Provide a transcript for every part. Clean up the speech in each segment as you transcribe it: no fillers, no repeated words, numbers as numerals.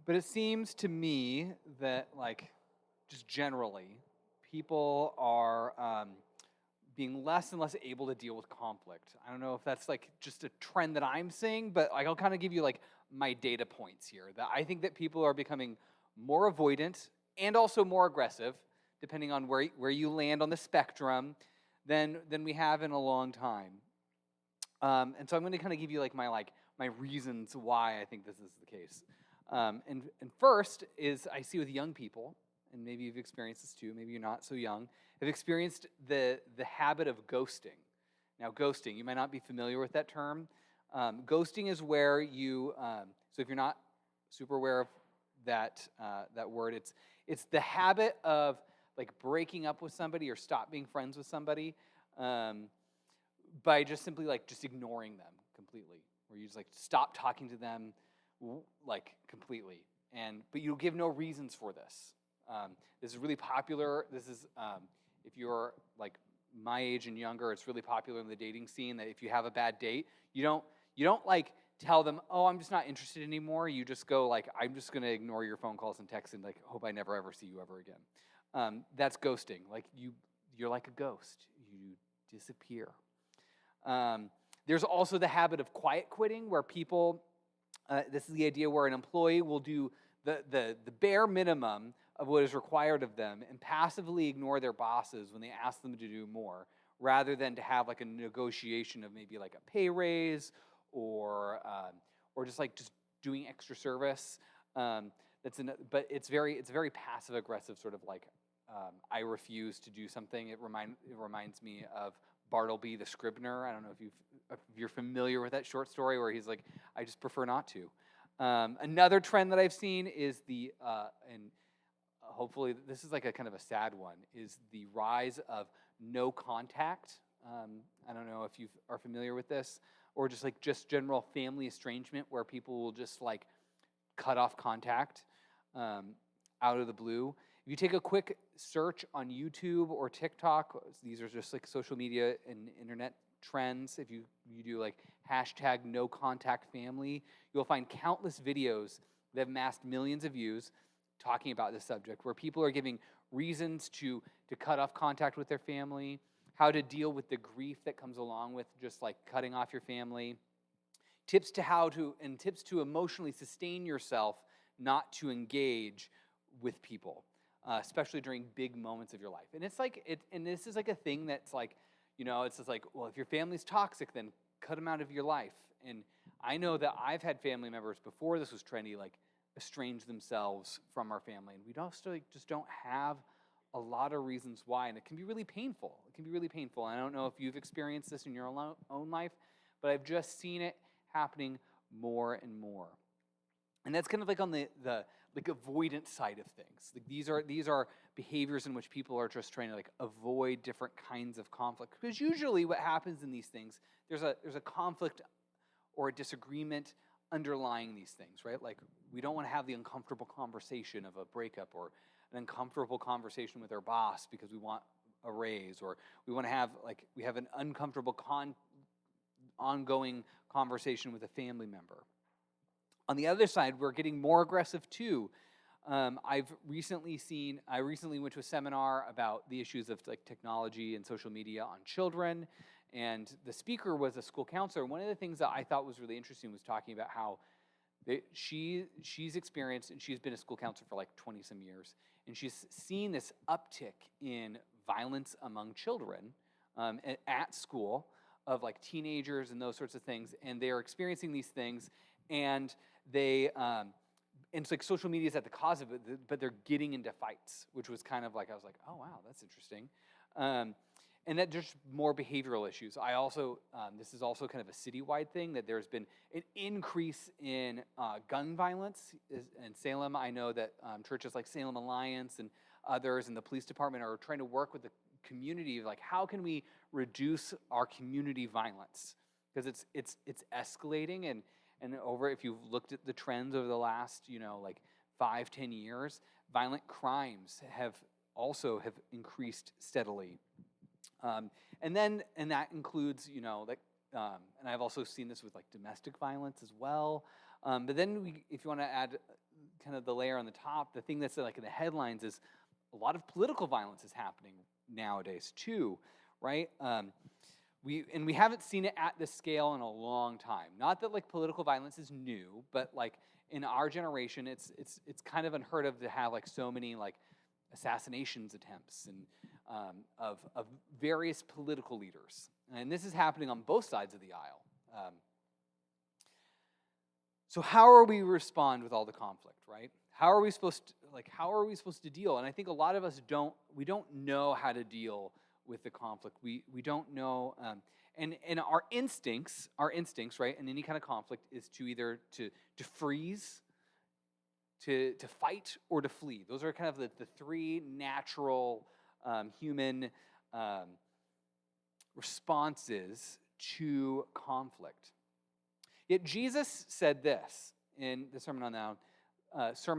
But it seems to me that, like, just generally, people are being less and less able to deal with conflict. I don't know if that's like just a trend that I'm seeing, but like I'll kind of give you like my data points here. That I think that people are becoming more avoidant and also more aggressive, depending on where you land on the spectrum, than we have in a long time. And so I'm going to kind of give you like my reasons why I think this is the case. And first is I see with young people, and maybe you've experienced this too, maybe you're not so young, have experienced the habit of ghosting. Now, ghosting, you might not be familiar with that term. Ghosting is where you, so if you're not super aware of that word, it's the habit of like breaking up with somebody or stop being friends with somebody by just simply like just ignoring them completely, where you just like stop talking to them like completely, but you give no reasons for this. This is really popular. This is if you're like my age and younger, it's really popular in the dating scene that if you have a bad date, you don't like tell them, oh, I'm just not interested anymore. You just go like, I'm just going to ignore your phone calls and texts and like hope I never ever see you ever again. That's ghosting. Like you're like a ghost. You disappear. There's also the habit of quiet quitting, where people. This is the idea where an employee will do the bare minimum of what is required of them and passively ignore their bosses when they ask them to do more, rather than to have like a negotiation of maybe like a pay raise or just doing extra service. But it's very passive aggressive, sort of like I refuse to do something. It reminds me of Bartleby the Scrivener. I don't know if you're familiar with that short story where he's like, I just prefer not to. Another trend that I've seen is and hopefully this is like a kind of a sad one, is the rise of no contact. I don't know if you are familiar with this, or just general family estrangement, where people will just like cut off contact out of the blue. If you take a quick search on YouTube or TikTok, these are just like social media and internet trends. If you do like hashtag no contact family, you'll find countless videos that have amassed millions of views talking about this subject, where people are giving reasons to cut off contact with their family, how to deal with the grief that comes along with just like cutting off your family, tips to emotionally sustain yourself, not to engage with people, especially during big moments of your life. And it's like and this is like a thing that's like, it's just like, well, if your family's toxic, then cut them out of your life. And I know that I've had family members before this was trendy, like estrange themselves from our family, and we just don't have a lot of reasons why, and it can be really painful. And I don't know if you've experienced this in your own life, but I've just seen it happening more and more. And that's kind of like on the like avoidant side of things. Like these are behaviors in which people are just trying to like avoid different kinds of conflict. Because usually what happens in these things, there's a conflict or a disagreement underlying these things, right? Like we don't want to have the uncomfortable conversation of a breakup, or an uncomfortable conversation with our boss because we want a raise, or we want to have we have an uncomfortable ongoing conversation with a family member. On the other side, we're getting more aggressive too. I recently went to a seminar about the issues of like technology and social media on children, and the speaker was a school counselor. One of the things that I thought was really interesting was talking about how she's experienced, and she's been a school counselor for like 20 some years, and she's seen this uptick in violence among children at school, of like teenagers and those sorts of things, and they're experiencing these things, and and it's like social media is at the cause of it, but they're getting into fights, which was kind of like, I was like, oh wow, that's interesting. And that just more behavioral issues. I also, this is also kind of a citywide thing, that there's been an increase in gun violence in Salem. I know that churches like Salem Alliance and others and the police department are trying to work with the community of like, how can we reduce our community violence? Because it's escalating, and if you've looked at the trends over the last 5-10 years, violent crimes have increased steadily. And that includes, and I've also seen this with like domestic violence as well. But then if you want to add kind of the layer on the top, the thing that's like in the headlines is a lot of political violence is happening nowadays too, right? We haven't seen it at this scale in a long time. Not that like political violence is new, but like in our generation, it's kind of unheard of to have like so many like assassinations attempts and of various political leaders, and this is happening on both sides of the aisle. So how are we respond with all the conflict, right? How are we supposed to deal? And I think a lot of us don't know how to deal with the conflict. We don't know, and our instincts, right, in any kind of conflict is to either to freeze, to fight, or to flee. Those are kind of the three natural human responses to conflict. Yet Jesus said this in the Sermon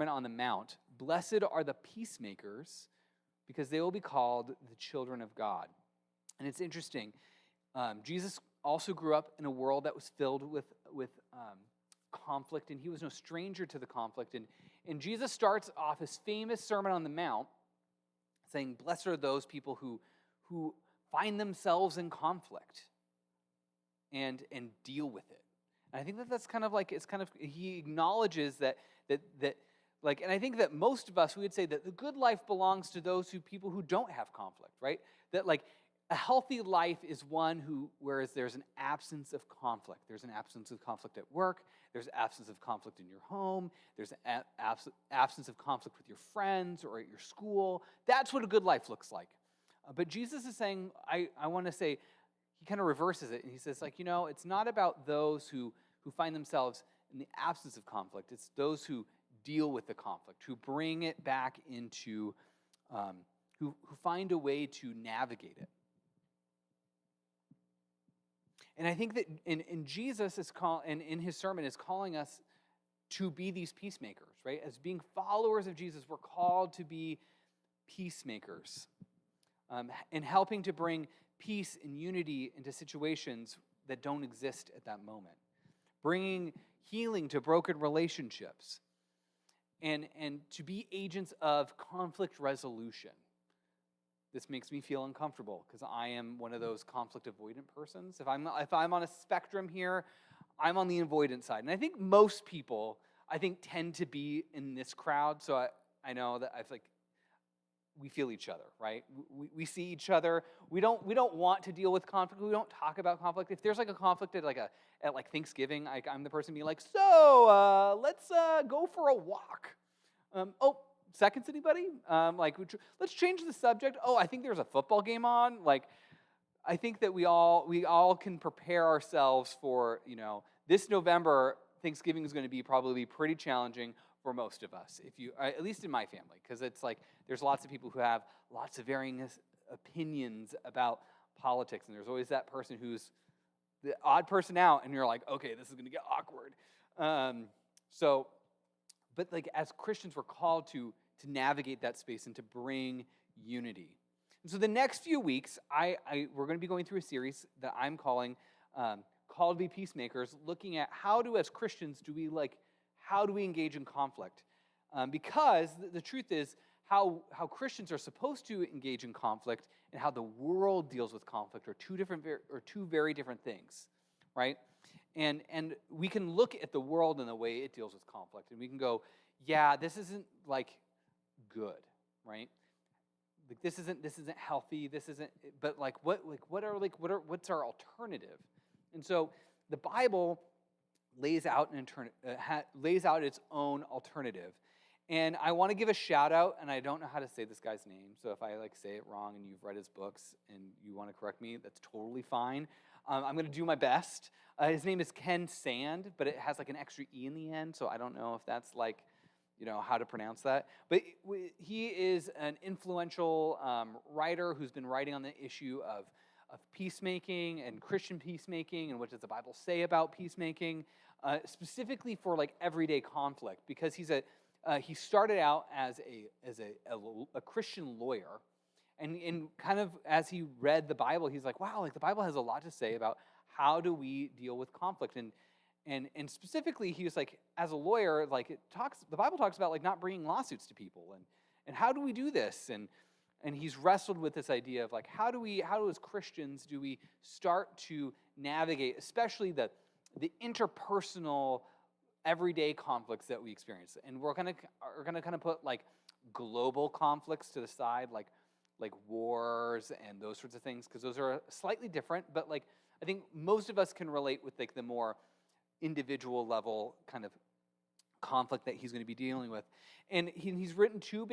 on the Mount: "Blessed are the peacemakers, because they will be called the children of God." And it's interesting. Jesus also grew up in a world that was filled with conflict, and he was no stranger to the conflict. And Jesus starts off his famous Sermon on the Mount saying, "Blessed are those people who find themselves in conflict and deal with it." And I think that's kind of like, he acknowledges that like, and I think that most of us, we would say that the good life belongs to those people who don't have conflict, right? That like a healthy life is one whereas there's an absence of conflict. There's an absence of conflict at work. There's absence of conflict in your home. There's an absence of conflict with your friends or at your school. That's what a good life looks like. But Jesus is saying, I want to say, he kind of reverses it, and he says, like, it's not about those who find themselves in the absence of conflict. It's those who deal with the conflict, who bring it back into, who find a way to navigate it. And I think that in Jesus in his sermon is calling us to be these peacemakers, right? As being followers of Jesus, we're called to be peacemakers, and helping to bring peace and unity into situations that don't exist at that moment, bringing healing to broken relationships, and to be agents of conflict resolution. This makes me feel uncomfortable because I am one of those conflict avoidant persons. If I'm on a spectrum here, I'm on the avoidant side. And I think most people, tend to be in this crowd. So I know that we feel each other, right? We see each other. We don't want to deal with conflict. We don't talk about conflict. If there's like a conflict at Thanksgiving, I'm the person being like, so let's go for a walk. Seconds, anybody? Let's change the subject. Oh, I think there's a football game on. I think that we all can prepare ourselves for, this November, Thanksgiving is going to be probably pretty challenging for most of us, at least in my family, because it's like there's lots of people who have lots of varying opinions about politics, and there's always that person who's the odd person out, and you're like, okay, this is going to get awkward. But like as Christians, we're called to navigate that space and to bring unity. And so the next few weeks, we're going to be going through a series that I'm calling "Called to Be Peacemakers," looking at how do we engage in conflict? Because the truth is, how Christians are supposed to engage in conflict and how the world deals with conflict are two very different things, right? And we can look at the world and the way it deals with conflict, and we can go, yeah, this isn't like good, right? Like this isn't healthy. This isn't. But what's our alternative? And so the Bible lays out its own alternative. And I want to give a shout out, and I don't know how to say this guy's name, so if I say it wrong and you've read his books and you want to correct me, that's totally fine. I'm going to do my best. His name is Ken Sand, but it has an extra E in the end, so I don't know if that's how to pronounce that. But he is an influential writer who's been writing on the issue of peacemaking and Christian peacemaking and what does the Bible say about peacemaking, specifically for everyday conflict, because he started out as a Christian lawyer, and kind of as he read the Bible, he's like, wow, the Bible has a lot to say about how do we deal with conflict, And specifically, he was like, as a lawyer, like the Bible talks about like not bringing lawsuits to people, and how do we do this? And he's wrestled with this idea of like how as Christians do we start to navigate, especially the interpersonal everyday conflicts that we experience. And we're gonna kind of put like global conflicts to the side, like wars and those sorts of things, because those are slightly different. But like I think most of us can relate with like the more individual level kind of conflict that he's going to be dealing with. And he's written two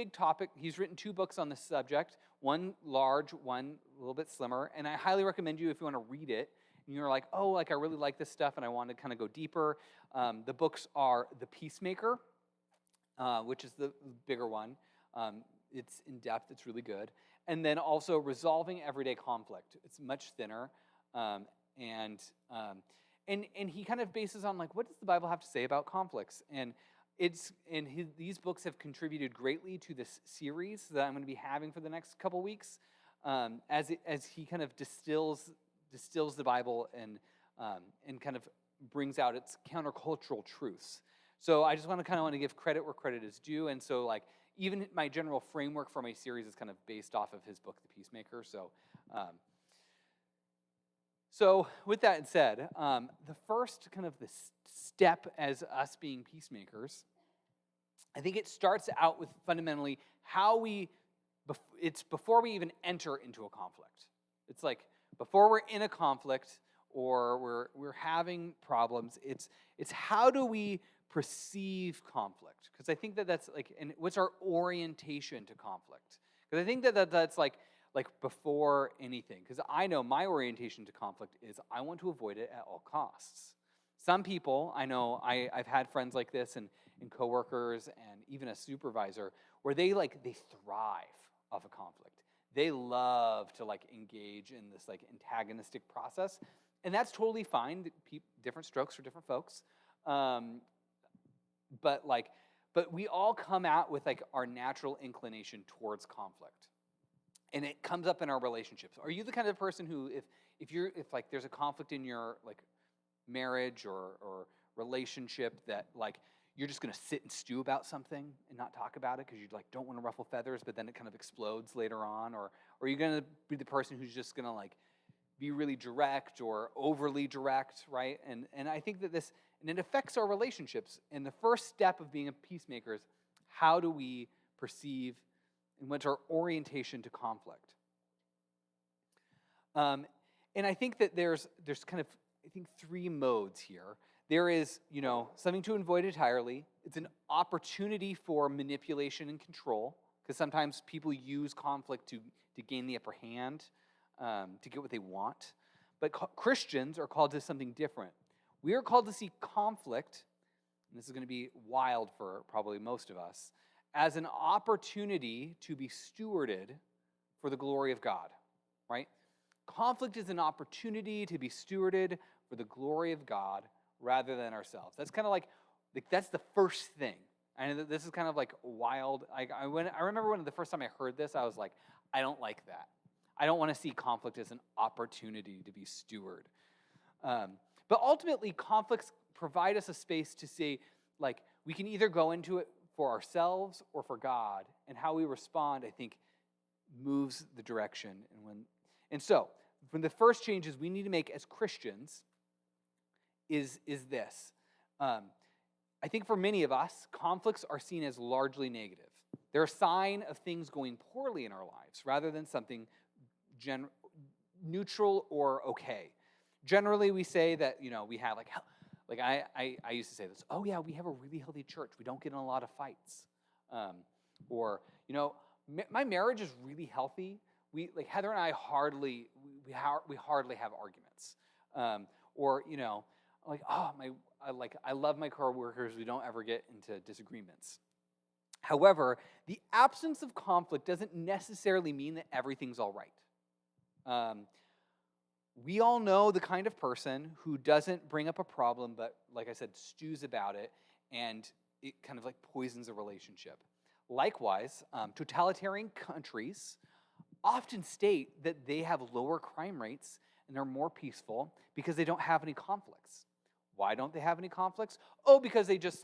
books on this subject, one large, one a little bit slimmer, and I highly recommend you, if you want to read it and you're like, oh, like I really like this stuff and I want to kind of go deeper, the books are The Peacemaker, which is the bigger one. It's in depth, it's really good. And then also Resolving Everyday Conflict. It's much thinner, and he kind of bases on like, what does the Bible have to say about conflicts? And these books have contributed greatly to this series that I'm going to be having for the next couple weeks, as he kind of distills the Bible and kind of brings out its countercultural truths. So I just want to give credit where credit is due, and so like even my general framework for my series is kind of based off of his book, The Peacemaker. So with that said, the first kind of the step as us being peacemakers, I think it starts out with fundamentally it's before we even enter into a conflict. It's like before we're in a conflict or we're having problems, it's how do we perceive conflict? Because I think that's like, and what's our orientation to conflict? Because I think that's like before anything, because I know my orientation to conflict is I want to avoid it at all costs. Some people, I know, I've had friends like this and coworkers and even a supervisor where they thrive off a conflict. They love to like engage in this like antagonistic process, and that's totally fine. Different strokes for different folks, but we all come out with like our natural inclination towards conflict. And it comes up in our relationships. Are you the kind of person who, if like there's a conflict in your like marriage or relationship, that like you're just going to sit and stew about something and not talk about it because you like don't want to ruffle feathers, but then it kind of explodes later on? Or are you going to be the person who's just going to like be really direct or overly direct, right? And I think that it affects our relationships. And the first step of being a peacemaker is how do we perceive and what's our orientation to conflict? And I think that there's kind of, I think, three modes here. There is, something to avoid entirely. It's an opportunity for manipulation and control, because sometimes people use conflict to gain the upper hand, to get what they want. But Christians are called to something different. We are called to see conflict, and this is going to be wild for probably most of us, as an opportunity to be stewarded for the glory of God, right? Conflict is an opportunity to be stewarded for the glory of God rather than ourselves. That's kind of like that's the first thing. And this is kind of like wild. I remember when the first time I heard this, I was like, I don't like that. I don't want to see conflict as an opportunity to be steward. But ultimately, conflicts provide us a space to say, like, we can either go into it for ourselves or for God, and how we respond, I think, moves the direction. And so, from the first changes we need to make as Christians is this. I think for many of us, conflicts are seen as largely negative. They're a sign of things going poorly in our lives rather than something neutral or okay. Generally, we say that, we have like I used to say this, oh yeah, we have a really healthy church. We don't get in a lot of fights. My marriage is really healthy. Heather and I hardly have arguments. I love my coworkers. We don't ever get into disagreements. However, the absence of conflict doesn't necessarily mean that everything's all right. We all know the kind of person who doesn't bring up a problem, but like I said, stews about it, and it kind of like poisons a relationship. Likewise, totalitarian countries often state that they have lower crime rates and they're more peaceful because they don't have any conflicts. Why don't they have any conflicts? Oh, because they just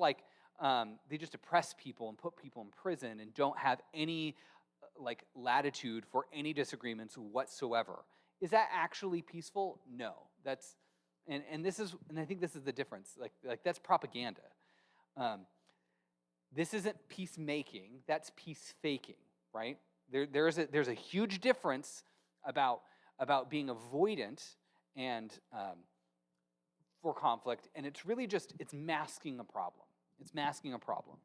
oppress people and put people in prison and don't have any latitude for any disagreements whatsoever. Is that actually peaceful? No. That's and I think this is the difference. Like that's propaganda. This isn't peacemaking. That's peace faking, right? There's a huge difference about being avoidant and for conflict, and it's really just it's masking a problem. It's masking a problem.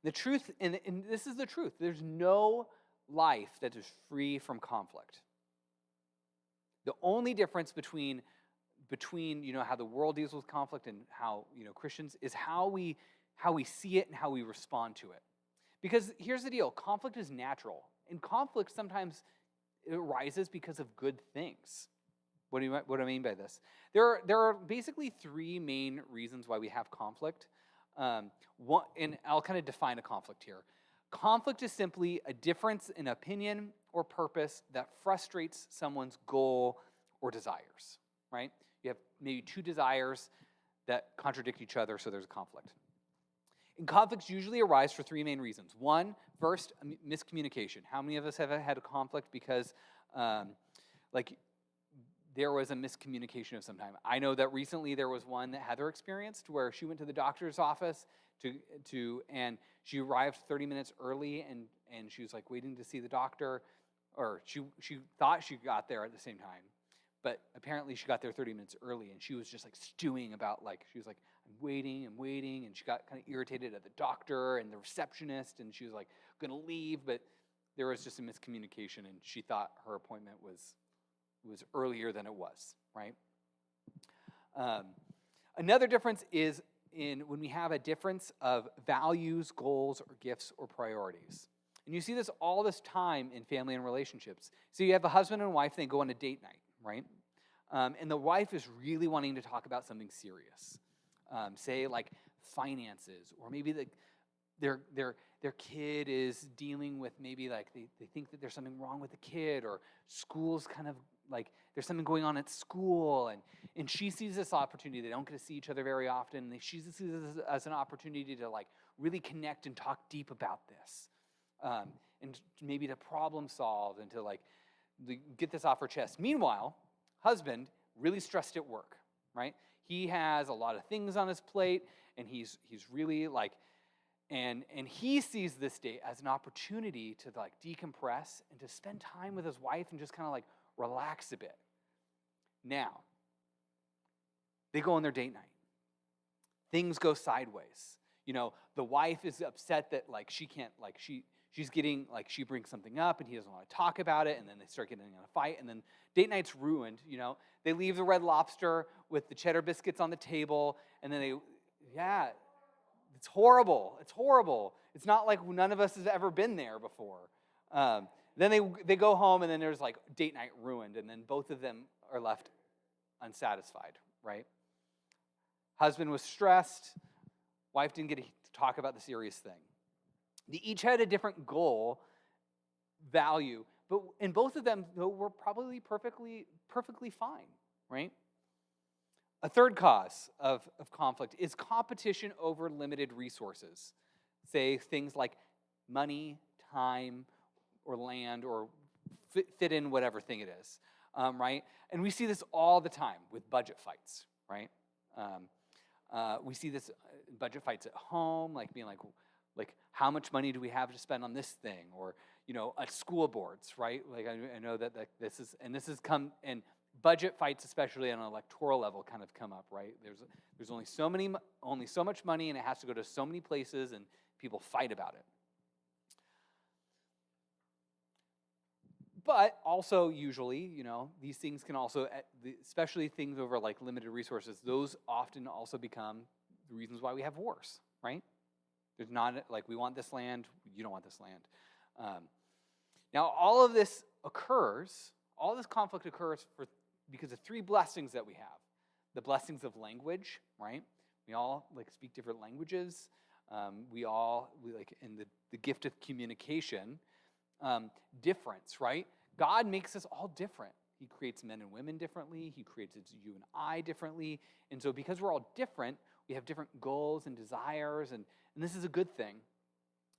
The truth, and this is the truth. There's no life that is free from conflict. The only difference between how the world deals with conflict and how Christians is how we see it and how we respond to it. Because here's the deal: conflict is natural, and conflict sometimes it arises because of good things. What do I mean by this? There are basically three main reasons why we have conflict. One, and I'll kind of define a conflict here. Conflict is simply a difference in opinion or purpose that frustrates someone's goal or desires, right? You have maybe two desires that contradict each other, so there's a conflict. And conflicts usually arise for three main reasons. One, first, miscommunication. How many of us have had a conflict because, there was a miscommunication of some time? I know that recently there was one that Heather experienced where she went to the doctor's office and she arrived 30 minutes early and she was waiting to see the doctor, or she thought she got there at the same time, but apparently she got there 30 minutes early and she was just stewing about she was I'm waiting, and she got kind of irritated at the doctor and the receptionist, and she was going to leave, but there was just a miscommunication and she thought her appointment was earlier than it was, right? Another difference is in when we have a difference of values, goals, or gifts, or priorities. And you see this all this time in family and relationships. So you have a husband and wife, they go on a date night, right? And the wife is really wanting to talk about something serious. Say finances, or maybe their kid is dealing with maybe they think that there's something wrong with the kid, or school's kind of there's something going on at school, and she sees this opportunity. They don't get to see each other very often. She sees this as an opportunity to really connect and talk deep about this, and maybe to problem solve and to get this off her chest. Meanwhile, husband really stressed at work, right? He has a lot of things on his plate, and he's really and he sees this date as an opportunity to decompress and to spend time with his wife and just kind of relax a bit. Now, they go on their date night. Things go sideways. The wife is upset that she can't she's getting she brings something up and he doesn't want to talk about it, and then they start getting in a fight, and then date night's ruined. They leave the Red Lobster with the cheddar biscuits on the table, and then it's horrible. It's horrible. It's not like none of us has ever been there before. Then they go home, and then there's date night ruined, and then both of them are left unsatisfied, right? Husband was stressed. Wife didn't get to talk about the serious thing. They each had a different goal, value, but in both of them, though, were probably perfectly fine, right? A third cause of conflict is competition over limited resources. Say things like money, time, or land, or fit in whatever thing it is, right? And we see this all the time with budget fights, right? We see this budget fights at home, being how much money do we have to spend on this thing, or at school boards, right? I know that this is come, and budget fights, especially on an electoral level, kind of come up, right? There's only so much money, and it has to go to so many places, and people fight about it. But also, usually, these things can also, especially things over limited resources, those often also become the reasons why we have wars, right? There's not we want this land, you don't want this land. Now, all of this conflict occurs because of three blessings that we have. The blessings of language, right? We all speak different languages. We in the gift of communication. Difference, right? God makes us all different. He creates men and women differently. He creates you and I differently. And so because we're all different, we have different goals and desires, and this is a good thing.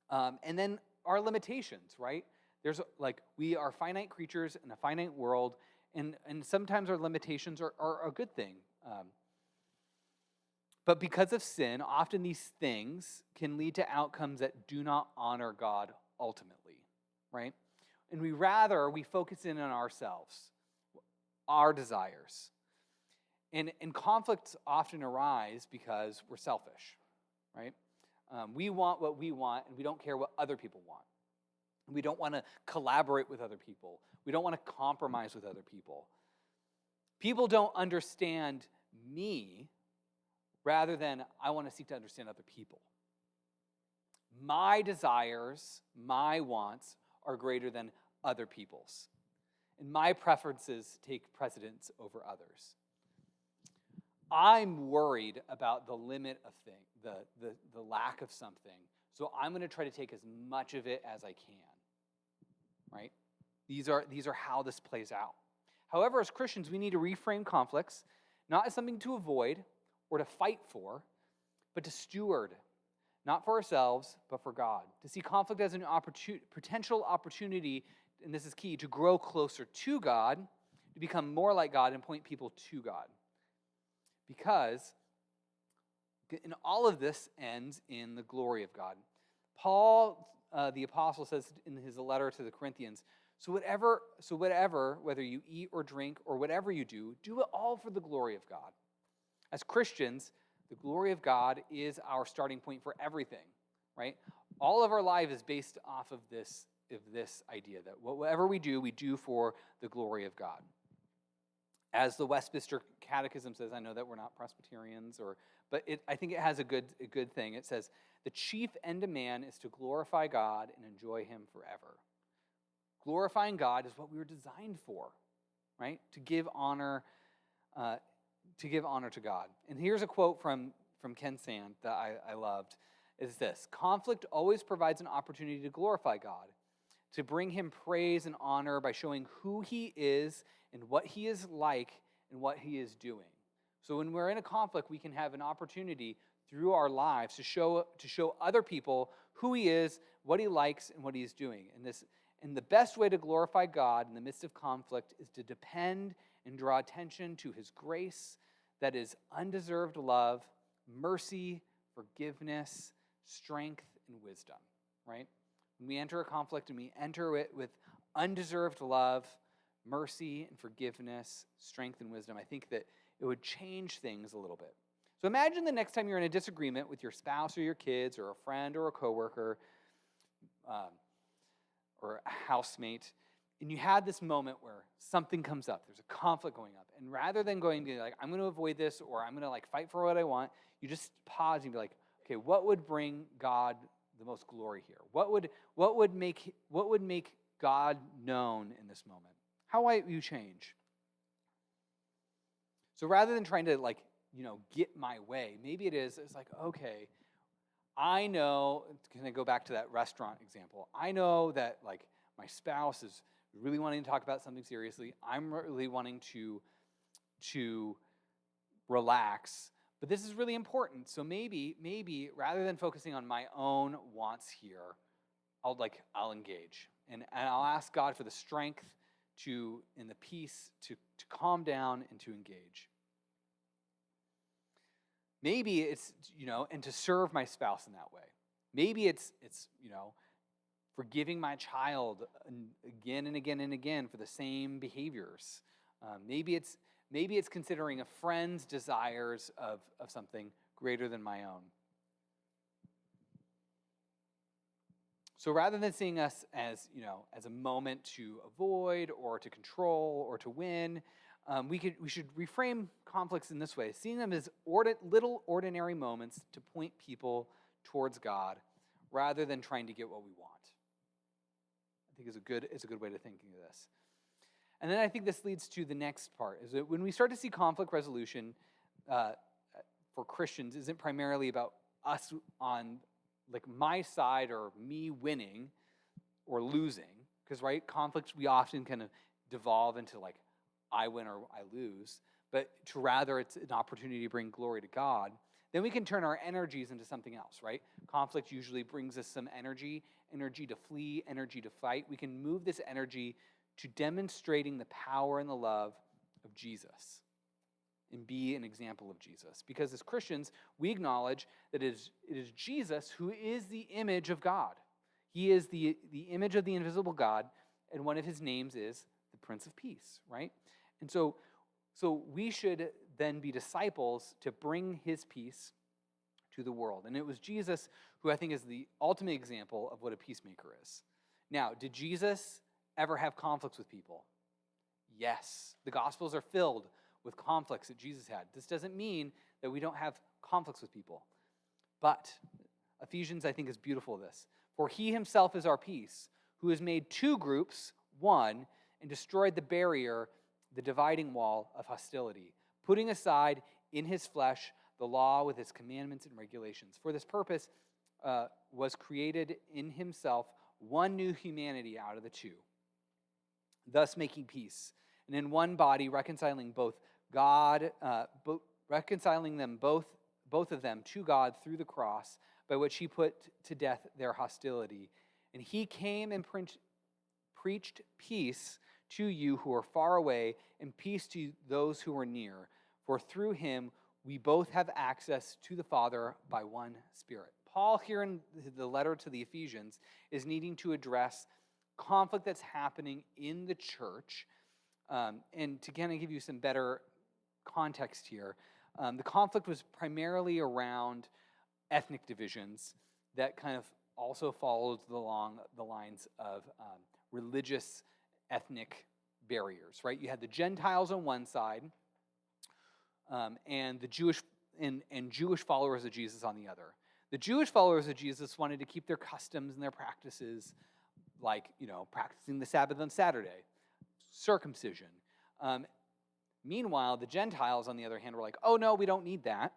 And then our limitations, right? There's we are finite creatures in a finite world, and sometimes our limitations are a good thing. But because of sin, often these things can lead to outcomes that do not honor God ultimately, right? And we focus in on ourselves, our desires. And conflicts often arise because we're selfish, right? We want what we want, and we don't care what other people want. We don't want to collaborate with other people. We don't want to compromise with other people. People don't understand me, rather than I want to seek to understand other people. My desires, my wants are greater than other people's. And my preferences take precedence over others. I'm worried about the limit of things, the lack of something, so I'm going to try to take as much of it as I can. Right? These are how this plays out. However, as Christians, we need to reframe conflicts, not as something to avoid or to fight for, but to steward, not for ourselves, but for God. To see conflict as an potential opportunity, and this is key, to grow closer to God, to become more like God, and point people to God. Because in all of this ends in the glory of God. Paul, the apostle, says in his letter to the Corinthians, so whatever, whether you eat or drink or whatever you do it all for the glory of God. As Christians, the glory of God is our starting point for everything, right? All of our life is based off of this idea that whatever we do for the glory of God. As the Westminster Catechism says, I know that we're not Presbyterians, but I think it has a good thing. It says, the chief end of man is to glorify God and enjoy him forever. Glorifying God is what we were designed for, right? To give honor to God. And here's a quote from Ken Sand that I loved, is this: conflict always provides an opportunity to glorify God, to bring him praise and honor by showing who he is and what he is like and what he is doing. So when we're in a conflict, we can have an opportunity through our lives to show other people who he is, what he likes, and what he is doing. And the best way to glorify God in the midst of conflict is to depend and draw attention to his grace, that is undeserved love, mercy, forgiveness, strength, and wisdom, right? When we enter a conflict and we enter it with undeserved love, mercy, and forgiveness, strength, and wisdom, I think that it would change things a little bit. So imagine the next time you're in a disagreement with your spouse or your kids or a friend or a coworker or a housemate, and you had this moment where something comes up, there's a conflict going up, and rather than going to like, I'm going to avoid this or I'm going to fight for what I want, you just pause and be like, okay, what would bring God the most glory here? What would make God known in this moment? How might you change? So rather than trying to get my way, maybe it's like, okay, I know, can I go back to that restaurant example? I know that my spouse is really wanting to talk about something seriously. I'm really wanting to relax, but this is really important. So maybe rather than focusing on my own wants here, I'll engage. And I'll ask God for the strength and the peace to calm down and to engage. Maybe it's, and to serve my spouse in that way. Maybe it's forgiving my child again and again and again for the same behaviors. Maybe it's considering a friend's desires of something greater than my own. So rather than seeing us as a moment to avoid or to control or to win, we should reframe conflicts in this way, seeing them as little ordinary moments to point people towards God, rather than trying to get what we want. I think is a good way to thinking of this. And then I think this leads to the next part, is that when we start to see conflict resolution for Christians isn't primarily about us on my side or me winning or losing, because conflicts we often kind of devolve into I win or I lose, but to rather it's an opportunity to bring glory to God, then we can turn our energies into something else, right? Conflict usually brings us some energy to flee, energy to fight. We can move this energy to demonstrating the power and the love of Jesus and be an example of Jesus. Because as Christians, we acknowledge that it is Jesus who is the image of God. He is the image of the invisible God, and one of his names is the Prince of Peace, right? And so we should then be disciples to bring his peace to the world. And it was Jesus who I think is the ultimate example of what a peacemaker is. Now, did Jesus ever have conflicts with people? Yes. The Gospels are filled with conflicts that Jesus had. This doesn't mean that we don't have conflicts with people. But Ephesians, I think, is beautiful of this. For he himself is our peace, who has made two groups one and destroyed the barrier, the dividing wall of hostility, putting aside in his flesh the law with its commandments and regulations. For this purpose was created in himself one new humanity out of the two, thus making peace, and in one body reconciling both of them to God through the cross, by which he put to death their hostility. And he came and preached peace to you who are far away, and peace to those who are near. For through him we both have access to the Father by one Spirit. Paul, here in the letter to the Ephesians, is needing to address conflict that's happening in the church. And to kind of give you some better context here, the conflict was primarily around ethnic divisions that kind of also followed along the lines of religious ethnic barriers, right? You had the Gentiles on one side, and the Jewish followers of Jesus on the other. The Jewish followers of Jesus wanted to keep their customs and their practices, like, practicing the Sabbath on Saturday, circumcision. Meanwhile, the Gentiles, on the other hand, were like, oh, no, we don't need that.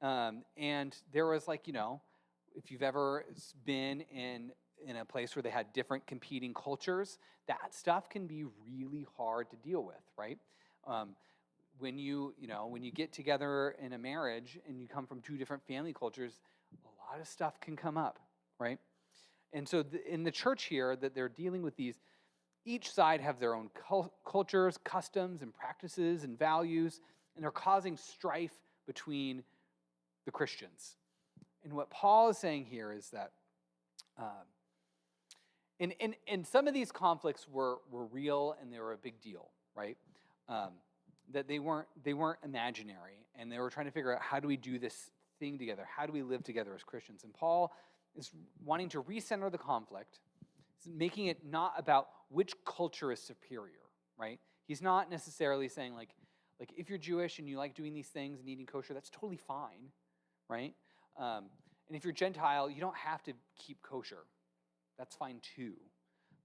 And there was if you've ever been in a place where they had different competing cultures, that stuff can be really hard to deal with, right? When you get together in a marriage and you come from two different family cultures, a lot of stuff can come up, right? And so in the church here, that they're dealing with these, each side have their own cultures, customs, and practices and values, and they're causing strife between the Christians. And what Paul is saying here is that, and some of these conflicts were real and they were a big deal, right? That they weren't imaginary, and they were trying to figure out, how do we do this thing together? How do we live together as Christians? And Paul is wanting to recenter the conflict, making it not about which culture is superior, right? He's not necessarily saying like if you're Jewish and you like doing these things and eating kosher, that's totally fine, right? And if you're Gentile, you don't have to keep kosher. That's fine too.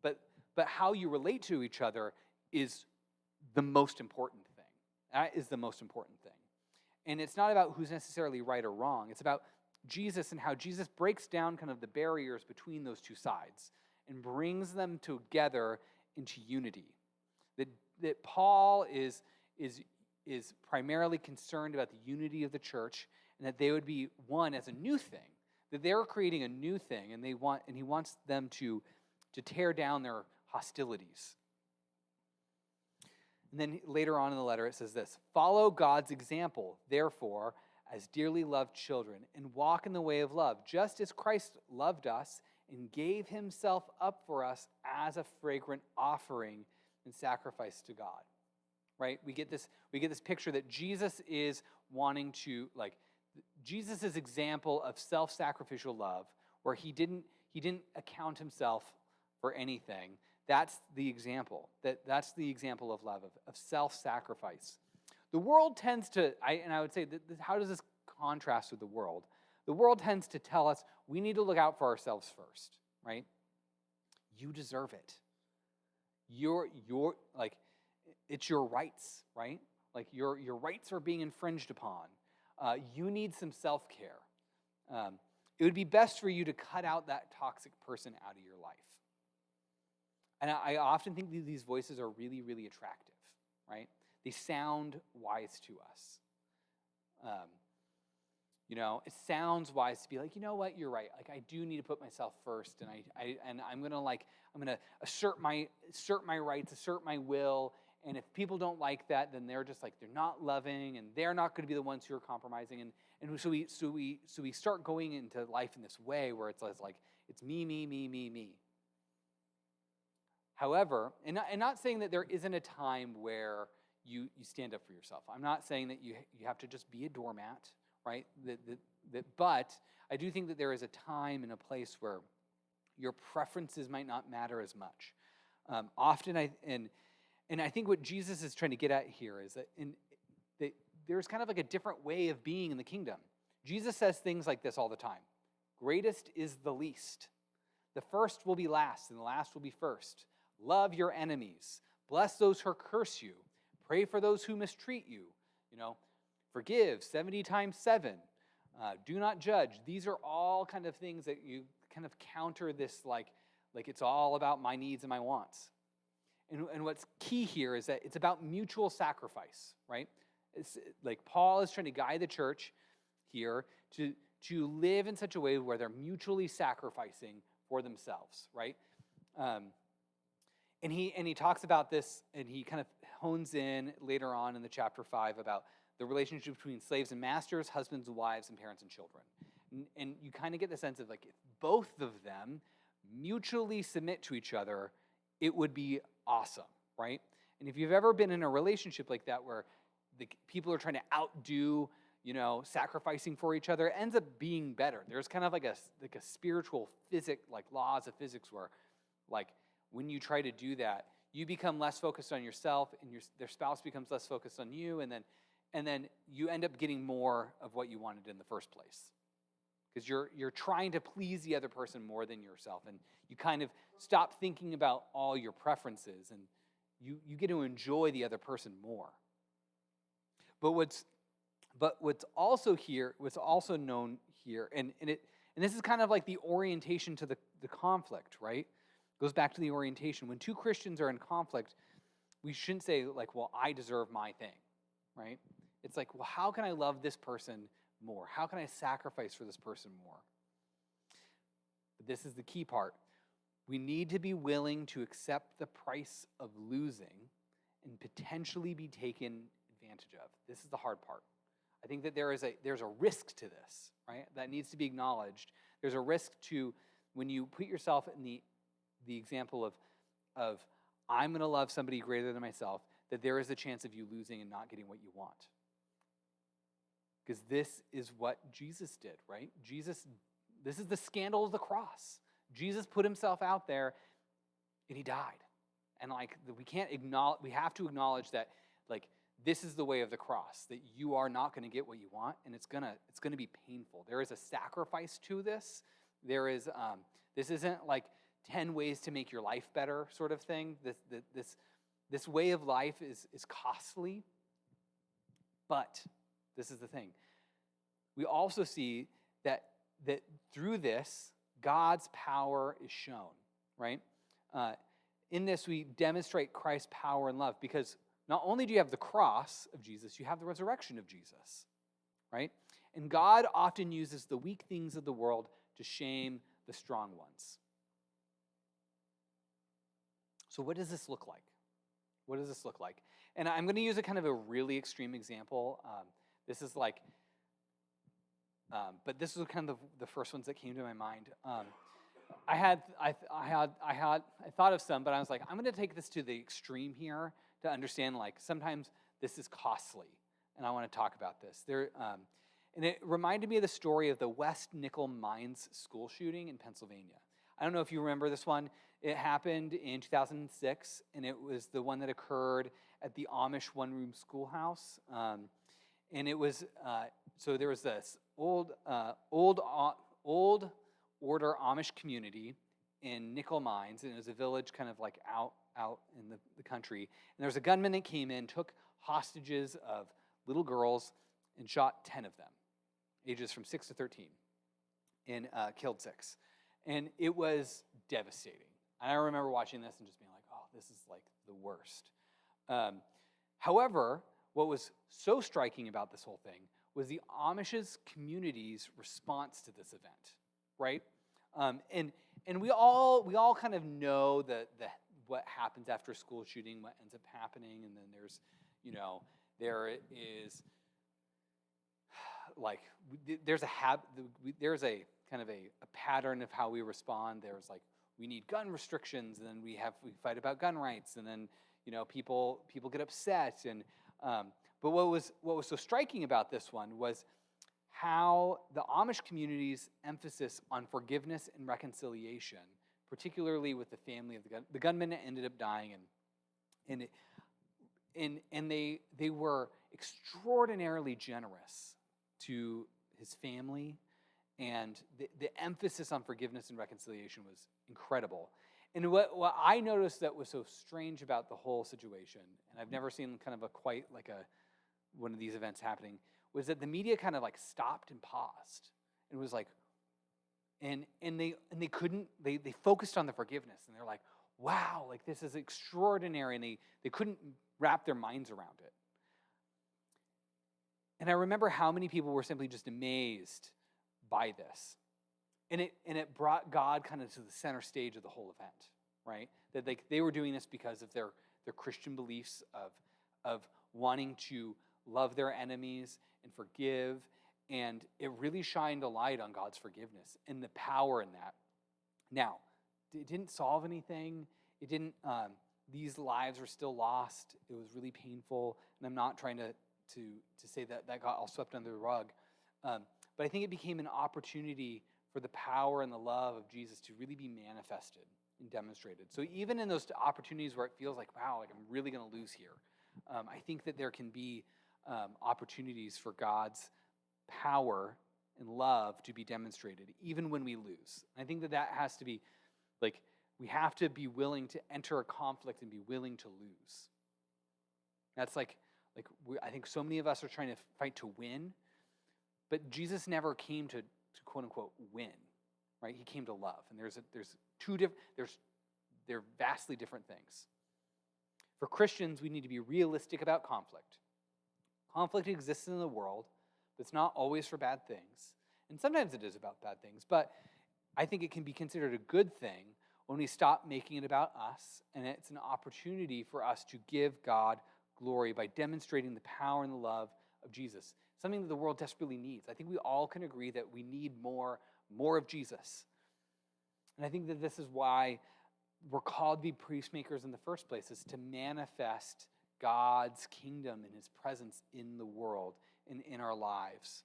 But how you relate to each other is the most important thing. That is the most important thing. And it's not about who's necessarily right or wrong. It's about Jesus and how Jesus breaks down kind of the barriers between those two sides and brings them together into unity. That Paul is primarily concerned about the unity of the church, and that they would be one as a new thing. That they're creating a new thing, and he wants them to tear down their hostilities. And then later on in the letter it says this: follow God's example, therefore, as dearly loved children, and walk in the way of love, just as Christ loved us and gave himself up for us as a fragrant offering and sacrifice to God. Right? We get this picture that Jesus is wanting to, Jesus' example of self-sacrificial love, where he didn't account himself for anything. That's the example. That's the example of love, of self-sacrifice. The world tends to, I would say, how does this contrast with the world? The world tends to tell us we need to look out for ourselves first, right? You deserve it. It's your rights, right? Your rights are being infringed upon. You need some self-care. It would be best for you to cut out that toxic person out of your life. And I often think these voices are really, really attractive, right? they sound wise to us. It sounds wise to be like, you know what, you're right. Like, I do need to put myself first, and I'm gonna assert my rights, assert my will. And if people don't like that, then they're just like, they're not loving, and they're not going to be the ones who are compromising. And so we start going into life in this way where it's like it's me, me, me, me, me. However, and not saying that there isn't a time where you stand up for yourself. I'm not saying that you have to just be a doormat, right? But I do think that there is a time and a place where your preferences might not matter as much. Often, I think what Jesus is trying to get at here is that there's kind of like a different way of being in the kingdom. Jesus says things like this all the time. Greatest is the least. The first will be last, and the last will be first. Love your enemies. Bless those who curse you. Pray for those who mistreat you. Forgive 70 times 7. Do not judge. These are all kind of things that you kind of counter this like it's all about my needs and my wants. And what's key here is that it's about mutual sacrifice, right? It's like Paul is trying to guide the church here to live in such a way where they're mutually sacrificing for themselves, right? And he talks about this, and he kind of hones in later on in the chapter 5 about the relationship between slaves and masters, husbands and wives, and parents and children. And you kind of get the sense of like if both of them mutually submit to each other, it would be awesome, right? And if you've ever been in a relationship like that where the people are trying to outdo, sacrificing for each other, it ends up being better. There's kind of like a spiritual like laws of physics where like when you try to do that, you become less focused on yourself, and their spouse becomes less focused on you, and then you end up getting more of what you wanted in the first place. Because you're trying to please the other person more than yourself, and you kind of stop thinking about all your preferences, and you get to enjoy the other person more. But what's also known here, and this is kind of like the orientation to the conflict, right? Goes back to the orientation. When two Christians are in conflict, we shouldn't say like, well, I deserve my thing, right? It's like, well, how can I love this person more? How can I sacrifice for this person more? But this is the key part. We need to be willing to accept the price of losing and potentially be taken advantage of. This is the hard part. I think that there's a risk to this, right? That needs to be acknowledged. There's a risk to when you put yourself in the example of I'm going to love somebody greater than myself, that there is a chance of you losing and not getting what you want. Because this is what Jesus did, right? This is the scandal of the cross. Jesus put himself out there and he died. And like we have to acknowledge that like this is the way of the cross, that you are not going to get what you want, and it's gonna be painful. There is a sacrifice to this. There is this isn't like 10 ways to make your life better sort of thing. This way of life is costly, but this is the thing. We also see that through this, God's power is shown, right? In this, we demonstrate Christ's power and love because not only do you have the cross of Jesus, you have the resurrection of Jesus, right? And God often uses the weak things of the world to shame the strong ones. So what does this look like? What does this look like? And I'm going to use a kind of a really extreme example. This is like, but this was kind of the first ones that came to my mind. I thought of some, but I was like, I'm going to take this to the extreme here to understand. Like sometimes this is costly, and I want to talk about this. And it reminded me of the story of the West Nickel Mines school shooting in Pennsylvania. I don't know if you remember this one. It happened in 2006, and it was the one that occurred at the Amish one-room schoolhouse. And it was, so there was this old order Amish community in nickel mines, and it was a village kind of like out in the country. And there was a gunman that came in, took hostages of little girls, and shot 10 of them, ages from 6 to 13, and killed 6. And it was devastating. And I remember watching this and just being like, oh, this is like the worst. However, what was so striking about this whole thing was the Amish's community's response to this event, right? And we all kind of know the what happens after a school shooting, what ends up happening, and then there is like there's a kind of a pattern of how we respond. There's like we need gun restrictions, and then we fight about gun rights, and then people get upset. And but what was so striking about this one was how the Amish community's emphasis on forgiveness and reconciliation, particularly with the family of the gunman, ended up dying, and they were extraordinarily generous to his family, and the emphasis on forgiveness and reconciliation was incredible. And what I noticed that was so strange about the whole situation, and I've never seen kind of quite like one of these events happening, was that the media kind of like stopped and paused and was like, and they couldn't, they focused on the forgiveness, and they're like, wow, like this is extraordinary, and they couldn't wrap their minds around it. And I remember how many people were simply just amazed by this. And it brought God kind of to the center stage of the whole event, right? That they were doing this because of their Christian beliefs of wanting to love their enemies and forgive, and it really shined a light on God's forgiveness and the power in that. Now, it didn't solve anything. It didn't. These lives were still lost. It was really painful, and I'm not trying to say that got all swept under the rug, but I think it became an opportunity for the power and the love of Jesus to really be manifested and demonstrated. So even in those opportunities where it feels like, wow, like I'm really going to lose here, I think that there can be opportunities for God's power and love to be demonstrated, even when we lose. And I think that has to be, like, we have to be willing to enter a conflict and be willing to lose. That's I think so many of us are trying to fight to win, but Jesus never came to quote unquote win, right? He came to love, and they're vastly different things. For Christians, we need to be realistic about conflict. Conflict exists in the world, but it's not always for bad things, and sometimes it is about bad things. But I think it can be considered a good thing when we stop making it about us, and it's an opportunity for us to give God glory by demonstrating the power and the love of Jesus, something that the world desperately needs. I think we all can agree that we need more of Jesus. And I think that this is why we're called to be peacemakers in the first place, is to manifest God's kingdom and his presence in the world and in our lives.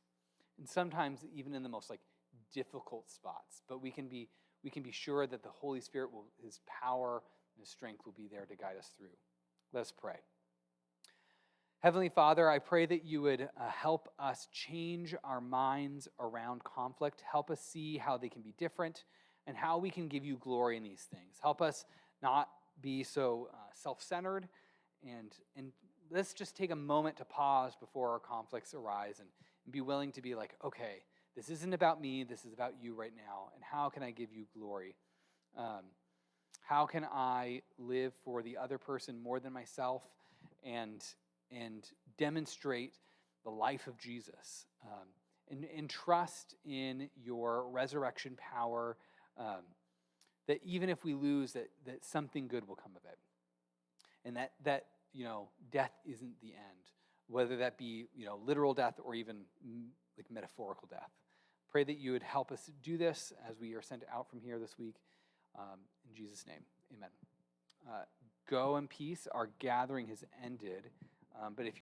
And sometimes even in the most difficult spots, but we can be sure that the Holy Spirit his power and his strength will be there to guide us through. Let's pray. Heavenly Father, I pray that you would help us change our minds around conflict. Help us see how they can be different and how we can give you glory in these things. Help us not be so self-centered, and let's just take a moment to pause before our conflicts arise and be willing to be like, okay, this isn't about me, this is about you right now, and how can I give you glory? How can I live for the other person more than myself and demonstrate the life of Jesus, and trust in your resurrection power, that even if we lose, that something good will come of it, and that death isn't the end, whether that be literal death or even metaphorical death. Pray that you would help us do this as we are sent out from here this week. In Jesus' name, amen. Go in peace. Our gathering has ended, but if